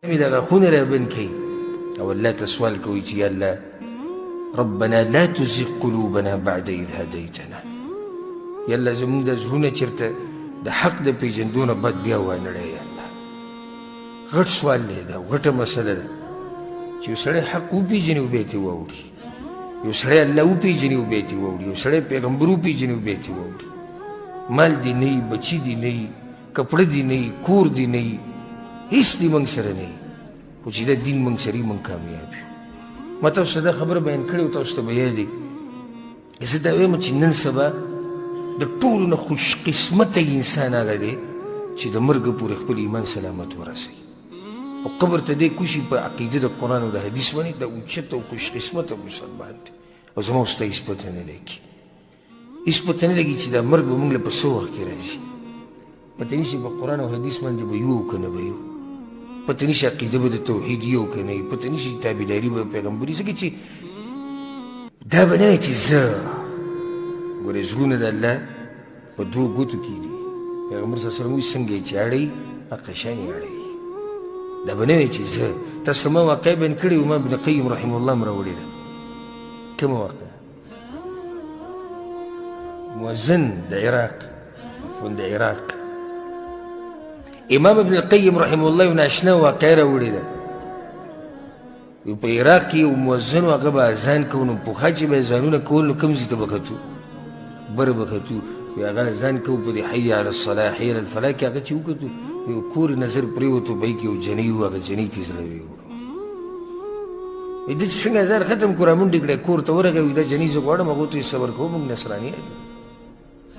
دغه خونه را بند کړي او الله ته سوال کوي چې یا الله ربنا لا تزغ قلوبنا بعد إذ هديتنا. یا الله زموږ د زړونه چېرته د حق د پېژندو نه بد بیا وانړی. یا الله غټ سوال دی دا، غټه مسله ده چې یو سړی حق وپېژني او بیا یې واوړي، یو سړی الله وپېژني او بیا یې واوړي، یو سړی پیغمبر وپېژني او بیا یې واوړي. مال دې نه وي، بچي دې نه وي، کپړه دې نه وي، کور دې نه وي، هیڅ دې موږ سره نه وي، خو چې دا دین موږ سره وي موږ کامیاب یو. ما تاسو ته دا خبره بیان کړې وه، تاسو ته به یاد وي. زه دا وایم چې نن سبا د ټولو نه خوش قسمته انسان هغه دی چې د مرګه پورې خپل ایمان سلامت ورسوي او قبر ته دی کوشي په عقیده د قرآن او د حدیث باندې. دا اوچت او خوش قسمته مسلمان دی او زما اوس ته هېڅ پته نه لګي، هېڅ پته نه لګي چې دا مرګ به موږ له په څه وخت کې راځي. پته نشي په قرآن او حدیث باندې به یو که نه به یو، پته نشي عقیده به د توحید یو که نه وي، پته نشي تابعداري به پیغمبري. ځکه چې دا به نه وي چې زه ګورې زړونه د الله په دوو ګوتو کې دي. پیغمبر صلی الله علیه وسلم وایي څنګه یې چې اړوي هغه شان یې اړوي. دا به نه وي چې زه تاسو ما واقع بیان کړې وه، ما ابن قیم رحمه الله م راوړې ده. کومه واقع؟ مؤذن د عراق، عفوا د عراق، امام ابن القیم رحمه الله یو ناشنا واقع راوړې ده. په عراق کې یو مؤذن و، هغه به اذان کو، نو پخوا چې به اذانونه کول نو کوم ځای ته به ختو؟ بره به ختو. وی هغه اذان کو په دې حي علی الصلاة حي علی الفلاح کې، هغه چې وکتو یو کور نظر پرېوتو، بهی کې یو جنۍ و، هغه جنۍ ته یې زړه ویوړو. وایي ده چې څنګه اذان ختم کړو رامنډې کړی، کور ته ورغی، وایي دا جنۍ زه غواړم. هغو ته یې صبر کوو، موږ نصرانیان یو،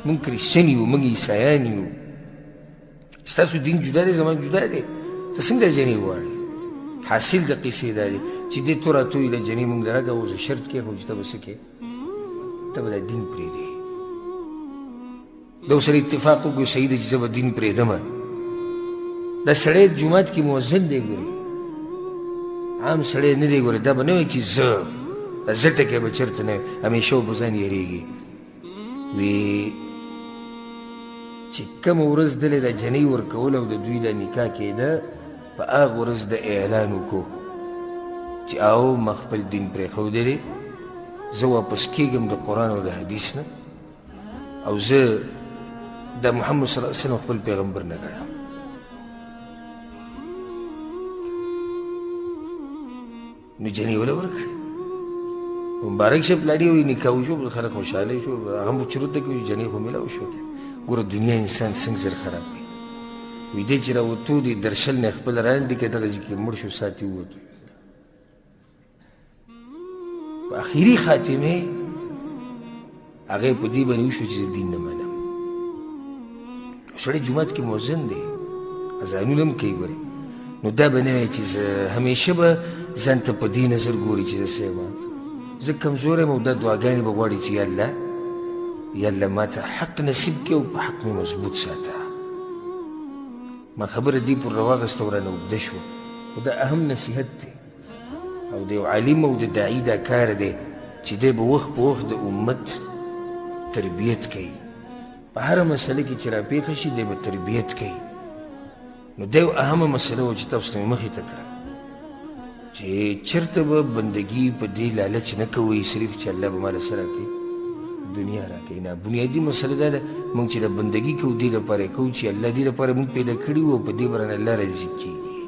موږ کریسچن یو، موږ عیسایان یو، ستاسو دین جدا دی، زما جدا دی، ته څنګه جنۍ غواړې؟ حاصل د قصې دا دی چې دې تو راته وایي دا جنۍ موږ درکه اوس شرط کېښود چې ته به څه کوې؟ ته به دا دین پرېږدې. دا ورسره اتفاق وکړو صحیح ده چې زه به دین پرېږدمه. دا سړی جومات کې مؤذن دی، ګورې عام سړی نه دی. ګورې دا به نه وایي چې زه دا زه ټکی به چېرته نه وي، همیشه به په ځان یېرېږي. وی چې کومه ورځ دلې دا جنۍ ورکول او د دوی دا نکاح کېده، په هغه ورځ د اعلان وکړو چې او ما خپل دین پرېښودلی، زه واپس کېږم د قرآن او د حدیث نه، او زه د محمد صلی الله علیه وسلم خپل پیغمبر نه ګڼم. نو جنۍ وله ورکړې، مبارک شه پلاري وایي نکاح وشو، خلک خوشحاله شو، هغه هم چرته کوي جنۍ خو میلاو شو. ګوره دنیا انسان څنګه زر خراب کوي. وایي دی چې راوتو دی درشل نه خپل راندې کې دغه ځای کې مړ شو، ساتي ووتو. په اخري خاتمې هغه په دې باندې وشو چې زه دین نه منم. سړی جومات کې مؤذن دی، اذانونه هم کوي. ګورې نو دا به نه وایي چې زه همیشه به ځان ته په دې نظر ګوري چې زه څه یم، زه کمزور یم، او دا دعاګانې به غواړي چې یا الله یا الله ما ته حق نصیب کړي او په حق مې مضبوط ساته. ما خبره دې پر راواغسته او رانه اوږده شوه، خو دا اهم نصیحت دی او د یو عالم او د داعي دا کار دی چې دی به وخت په وخت د امت تربیت کوي. په هره مسله کې چې راپېښه شي دی به تربیت کوي. نو دا یو اهمه مسله وه چې تاسو ته مې مخې ته کړه چې چېرته به بندګي په دې لالچ نه کوئ صرف چې الله به ماله څه راکوي، دنیا راکوي. نه، بنیادي مسله دا ده موږ چې د بندګي کوو دې لپاره کوو چې الله دې لپاره موږ پیدا کړي وو، په دې به رانه الله راضي کېږي،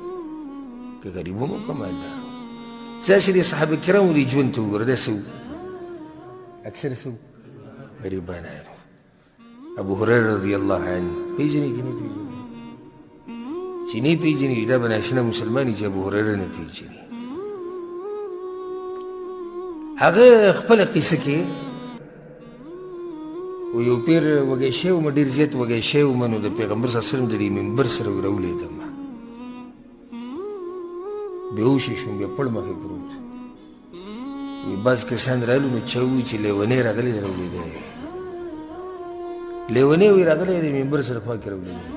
که غریب وم او که مالدار وم. داسې د صحابه کرامو دې ژوند ته وګوره، دا څه وو؟ اکثره څه وو؟ غریبانان. ابو هریره رضی الله عنه پېژنې که نه پېژنې؟ چې نه پېژنې دا به ناشنا مسلمان چې ابو هریره نه پېژنې. هغه خپله قصه کې و یو پیر وږی شوی وم، ډېر زیات وږی شوی وم، نو د پیغمبر صلی الله علیه وسلم د دې منبر سره راولوېدم، بېهوشی شوم، بیا پړ مخې پروت. وی بعض کسان رالو نو چا ووایي چې لیونی راغلی دی راولېدلی، لیونی وی راغلی دی منبر سره خوا کې راولېدلی.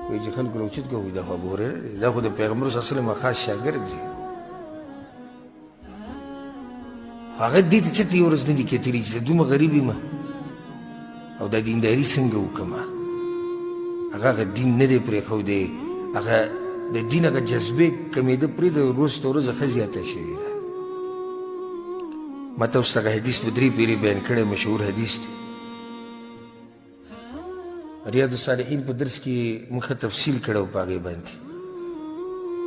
وایي چې خلکو راوچت کړه، وایي دا خو ابو هریره دی، دا خو د پیغمبر صلی الله علیه وسلم خاص شاګرد دی. هغه دې ته چېرته یو ورځ نه دي کتلي چې زه دومره غریب یم او دا دینداري څنګه وکړمه. هغه دین نه دی پرېښودی، هغه د دین هغه جذبې کمېده پرېږده ورځ تر ورځه ښه زیاته شوې ده. ما ته اوس دغه حدیث په 3 پیرې بیان کړی، مشهور حدیث دی. ریاض الصالحین په درس کې موږ ښه تفصیل کړی و په هغې باندې.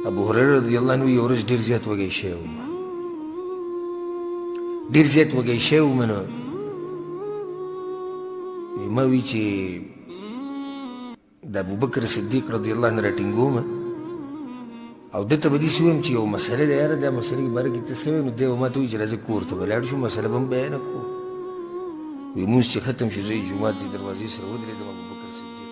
ابو هریره رضی الله عنه یو ورځ ډېر زیات وږی شوی وم، ډېر زیات وږی شوی وم نو ما وی چې د ابوبکر صدیق رضی الله عنه راټینګوم او دته به داسې ویم چې یو مسله ده یاره، دا مسلې باره کې ته څه وایې؟ نو دی به ما ته وایي چې راځه کور ته به لاړ شو، مسله به هم بیانه کړو. وایي لمونځ چې ختم شو زه یې جومات دې دروازې سره ودرېدم، ابوبکر صدیق